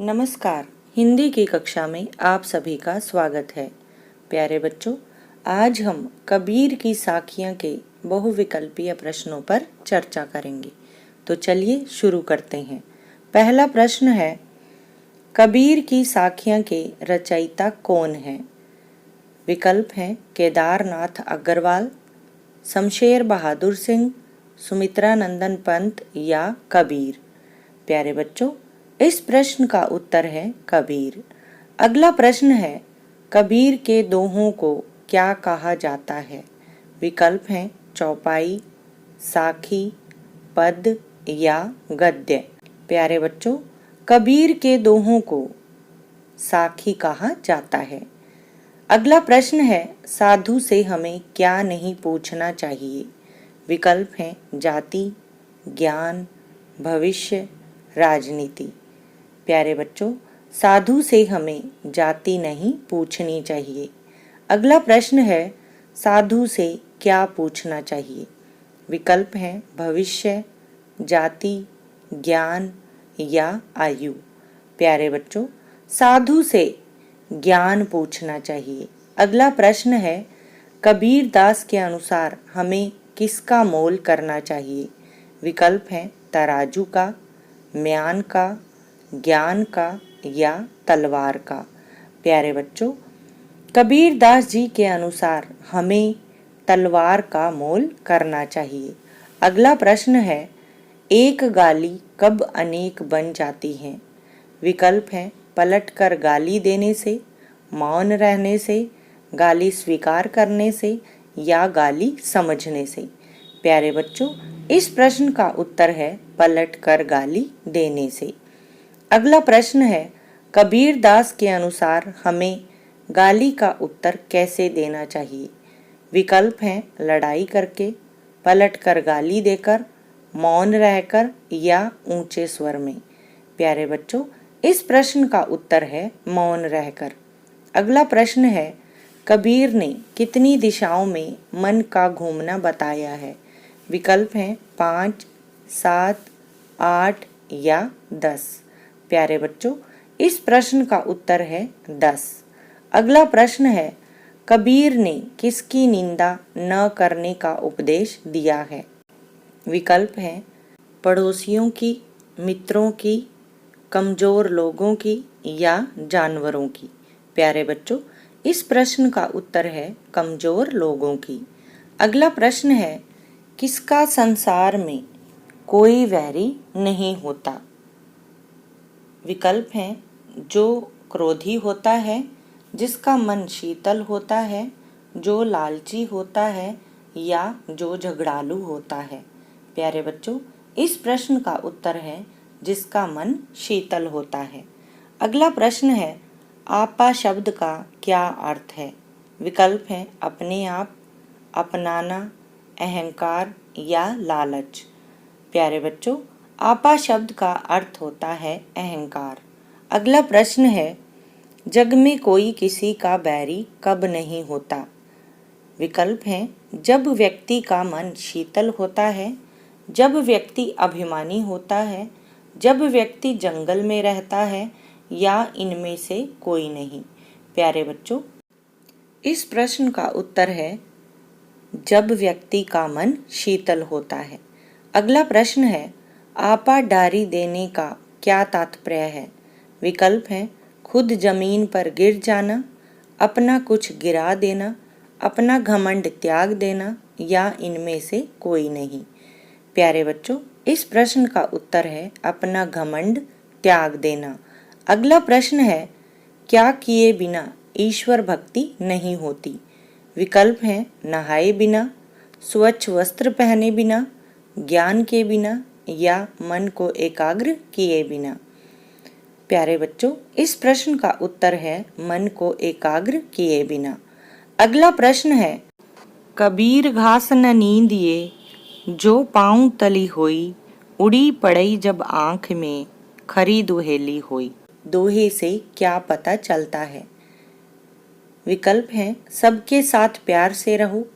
नमस्कार। हिंदी की कक्षा में आप सभी का स्वागत है। प्यारे बच्चों, आज हम कबीर की साखियाँ के बहुविकल्पीय प्रश्नों पर चर्चा करेंगे। तो चलिए शुरू करते हैं। पहला प्रश्न है, कबीर की साखियाँ के रचयिता कौन हैं? विकल्प हैं केदारनाथ अग्रवाल, शमशेर बहादुर सिंह, सुमित्रा नंदन पंत या कबीर। प्यारे बच्चों, इस प्रश्न का उत्तर है कबीर। अगला प्रश्न है, कबीर के दोहों को क्या कहा जाता है? विकल्प हैं चौपाई, साखी, पद या गद्य। प्यारे बच्चों, कबीर के दोहों को साखी कहा जाता है। अगला प्रश्न है, साधु से हमें क्या नहीं पूछना चाहिए? विकल्प हैं जाति, ज्ञान, भविष्य, राजनीति। प्यारे बच्चों, साधु से हमें जाति नहीं पूछनी चाहिए। अगला प्रश्न है, साधु से क्या पूछना चाहिए? विकल्प हैं भविष्य, जाति, ज्ञान या आयु। प्यारे बच्चों, साधु से ज्ञान पूछना चाहिए। अगला प्रश्न है, कबीर दास के अनुसार हमें किसका मोल करना चाहिए? विकल्प हैं तराजू का, म्यान का, ज्ञान का या तलवार का। प्यारे बच्चों, कबीर दास जी के अनुसार हमें तलवार का मोल करना चाहिए। अगला प्रश्न है, एक गाली कब अनेक बन जाती है? विकल्प हैं पलटकर गाली देने से, मौन रहने से, गाली स्वीकार करने से या गाली समझने से। प्यारे बच्चों, इस प्रश्न का उत्तर है पलटकर गाली देने से। अगला प्रश्न है, कबीर दास के अनुसार हमें गाली का उत्तर कैसे देना चाहिए? विकल्प हैं लड़ाई करके, पलटकर गाली देकर, मौन रहकर या ऊंचे स्वर में। प्यारे बच्चों, इस प्रश्न का उत्तर है मौन रहकर। अगला प्रश्न है, कबीर ने कितनी दिशाओं में मन का घूमना बताया है? विकल्प हैं 5, 7, 8 या 10। प्यारे बच्चों, इस प्रश्न का उत्तर है 10। अगला प्रश्न है, कबीर ने किसकी निंदा न करने का उपदेश दिया है? विकल्प हैं पड़ोसियों की, मित्रों की, कमजोर लोगों की या जानवरों की। प्यारे बच्चों, इस प्रश्न का उत्तर है कमजोर लोगों की। अगला प्रश्न है, किसका संसार में कोई वैरी नहीं होता? विकल्प हैं जो क्रोधी होता है, जिसका मन शीतल होता है, जो लालची होता है या जो झगड़ालू होता है। प्यारे बच्चों, इस प्रश्न का उत्तर है जिसका मन शीतल होता है। अगला प्रश्न है, आपा शब्द का क्या अर्थ है? विकल्प हैं अपने आप, अपनाना, अहंकार या लालच। प्यारे बच्चों, आपा शब्द का अर्थ होता है अहंकार। अगला प्रश्न है, जग में कोई किसी का बैरी कब नहीं होता? विकल्प हैं जब व्यक्ति का मन शीतल होता है, जब व्यक्ति अभिमानी होता है, जब व्यक्ति जंगल में रहता है या इनमें से कोई नहीं। प्यारे बच्चों, इस प्रश्न का उत्तर है जब व्यक्ति का मन शीतल होता है। अगला प्रश्न है, आपा डारी देने का क्या तात्पर्य है? विकल्प हैं खुद जमीन पर गिर जाना, अपना कुछ गिरा देना, अपना घमंड त्याग देना या इनमें से कोई नहीं। प्यारे बच्चों, इस प्रश्न का उत्तर है अपना घमंड त्याग देना। अगला प्रश्न है, क्या किए बिना ईश्वर भक्ति नहीं होती? विकल्प हैं नहाए बिना, स्वच्छ वस्त्र पहने बिना, ज्ञान के बिना या मन को एकाग्र किए बिना। प्यारे बच्चों, इस प्रश्न का उत्तर है मन को एकाग्र किए बिना। अगला प्रश्न है, कबीर घास न नींदिए जो पाँव तली होई, उड़ी पड़ई जब आँख में खरी दुहेली होई। दोहे से क्या पता चलता है? विकल्प हैं सबके साथ प्यार से रहो,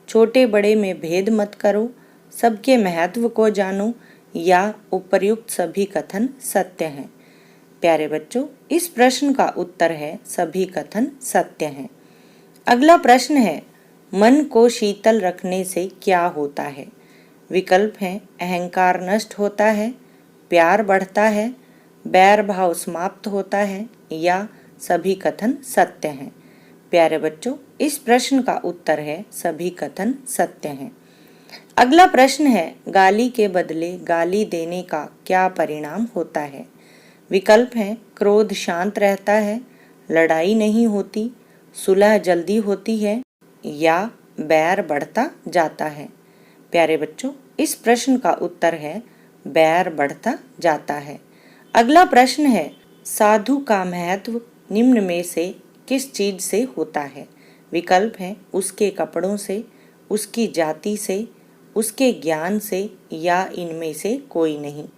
छोटे बड़े में भेद मत करो, सबके महत्व को जानो या उपर्युक्त सभी कथन सत्य हैं। प्यारे बच्चों, इस प्रश्न का उत्तर है सभी कथन सत्य हैं। अगला प्रश्न है, मन को शीतल रखने से क्या होता है? विकल्प हैं, अहंकार नष्ट होता है, प्यार बढ़ता है, बैर भाव समाप्त होता है या सभी कथन सत्य हैं। प्यारे बच्चों, इस प्रश्न का उत्तर है सभी कथन सत्य हैं। अगला प्रश्न है, गाली के बदले गाली देने का क्या परिणाम होता है? विकल्प हैं, क्रोध शांत रहता है, लड़ाई नहीं होती, सुलह जल्दी होती है या बैर बढ़ता जाता है। प्यारे बच्चों, इस प्रश्न का उत्तर है बैर बढ़ता जाता है। अगला प्रश्न है, साधु का महत्व निम्न में से किस चीज से होता है? विकल्प हैं, उसके कपड़ों से, उसकी जाति से, उसके ज्ञान से या इनमें से कोई नहीं।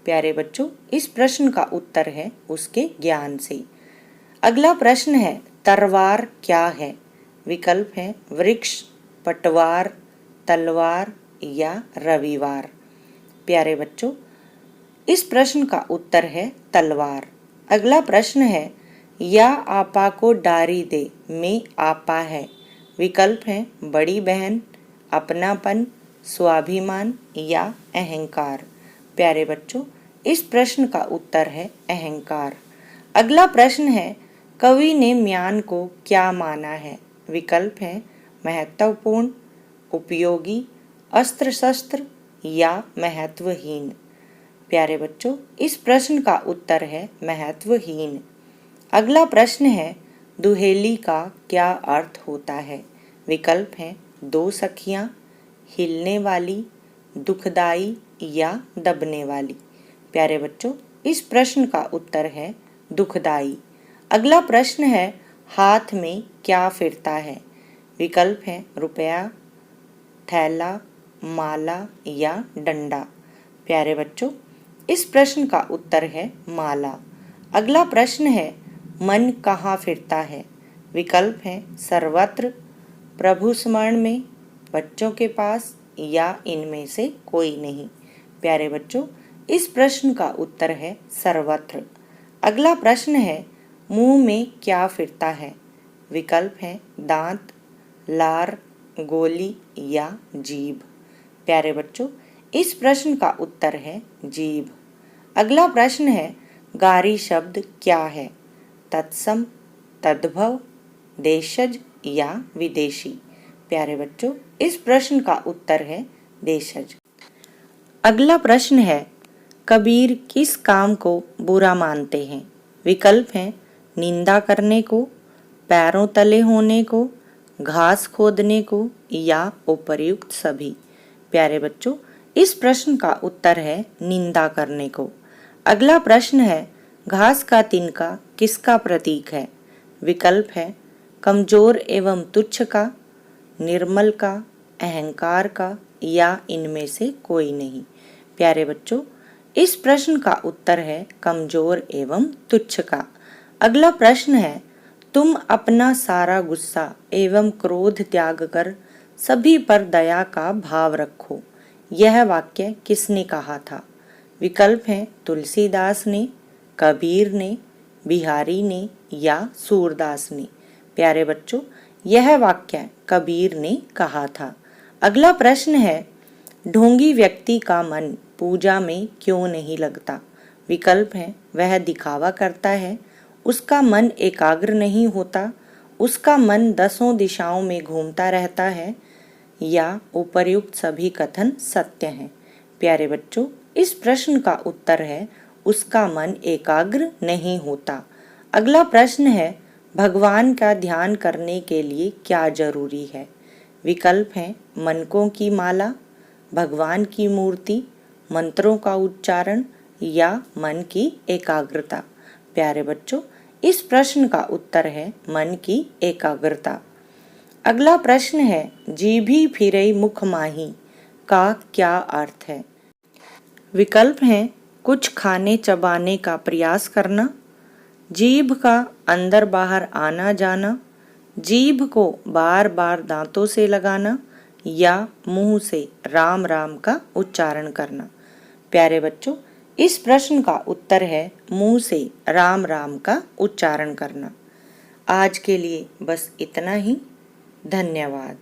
प्यारे बच्चों, इस प्रश्न का उत्तर है उसके ज्ञान से। अगला प्रश्न है, तरवार क्या है? विकल्प हैं, वृक्ष, पटवार, तलवार या रविवार। प्यारे बच्चों, इस प्रश्न का उत्तर है तलवार। अगला प्रश्न है, या आपा को डारी दे में आपा है। विकल्प हैं, बड़ी बहन, अपनापन, स्वाभिमान या अहंकार। प्यारे बच्चों, इस प्रश्न का उत्तर है अहंकार। अगला प्रश्न है, कवि ने म्यान को क्या माना है? विकल्प हैं, महत्वपूर्ण, उपयोगी, अस्त्र शस्त्र या महत्वहीन। प्यारे बच्चों, इस प्रश्न का उत्तर है महत्वहीन। अगला प्रश्न है, दुहेली का क्या अर्थ होता है? विकल्प हैं, दो सखियां, हिलने वाली, दुखदाई या दबने वाली। प्यारे बच्चों, इस प्रश्न का उत्तर है दुखदाई। अगला प्रश्न है, हाथ में क्या फिरता है? विकल्प हैं, रुपया, थैला, माला या डंडा। प्यारे बच्चों, इस प्रश्न का उत्तर है माला। अगला प्रश्न है, मन कहाँ फिरता है? विकल्प हैं, सर्वत्र, प्रभु स्मरण में, बच्चों के पास या इनमें से कोई नहीं। प्यारे बच्चों, इस प्रश्न का उत्तर है सर्वत्र। अगला प्रश्न है, मुंह में क्या फिरता है? विकल्प हैं, दांत, लार, गोली या जीभ। प्यारे बच्चों, इस प्रश्न का उत्तर है जीभ। अगला प्रश्न है, गारी शब्द क्या है? तत्सम, तद्भव, देशज या विदेशी। प्यारे बच्चों, इस प्रश्न का उत्तर है देशज। अगला प्रश्न है, कबीर किस काम को बुरा मानते हैं? विकल्प हैं, निंदा करने को, पैरों तले होने को, घास खोदने को या उपर्युक्त सभी। प्यारे बच्चों, इस प्रश्न का उत्तर है निंदा करने को। अगला प्रश्न है, घास का तिनका किसका प्रतीक है? विकल्प है, कमजोर एवं तुच्छ का, निर्मल का, अहंकार का या इनमें से कोई नहीं। प्यारे बच्चों, इस प्रश्न का उत्तर है कमजोर एवं तुच्छ का। अगला प्रश्न है, तुम अपना सारा गुस्सा एवं क्रोध त्याग कर सभी पर दया का भाव रखो। यह वाक्य किसने कहा था? विकल्प हैं, तुलसीदास ने, कबीर ने, बिहारी ने या सूरदास ने। प्यारे बच्चों, यह वाक्य कबीर ने कहा था। अगला प्रश्न है, ढोंगी व्यक्ति का मन पूजा में क्यों नहीं लगता? विकल्प हैं, वह दिखावा करता है, उसका मन एकाग्र नहीं होता, उसका मन 10 दिशाओं में घूमता रहता है या उपर्युक्त सभी कथन सत्य हैं। प्यारे बच्चों, इस प्रश्न का उत्तर है उसका मन एकाग्र नहीं होता। अगला प्रश्न है, भगवान का ध्यान करने के लिए क्या जरूरी है? विकल्प हैं, मनकों की माला, भगवान की मूर्ति, मंत्रों का उच्चारण या मन की एकाग्रता। प्यारे बच्चों, इस प्रश्न का उत्तर है मन की एकाग्रता। अगला प्रश्न है, जीभी फिरई मुख माही का क्या अर्थ है? विकल्प हैं, कुछ खाने चबाने का प्रयास करना, जीभ का अंदर बाहर आना जाना, जीभ को बार बार दांतों से लगाना या मुंह से राम राम का उच्चारण करना। प्यारे बच्चों, इस प्रश्न का उत्तर है मुंह से राम राम का उच्चारण करना। आज के लिए बस इतना ही। धन्यवाद।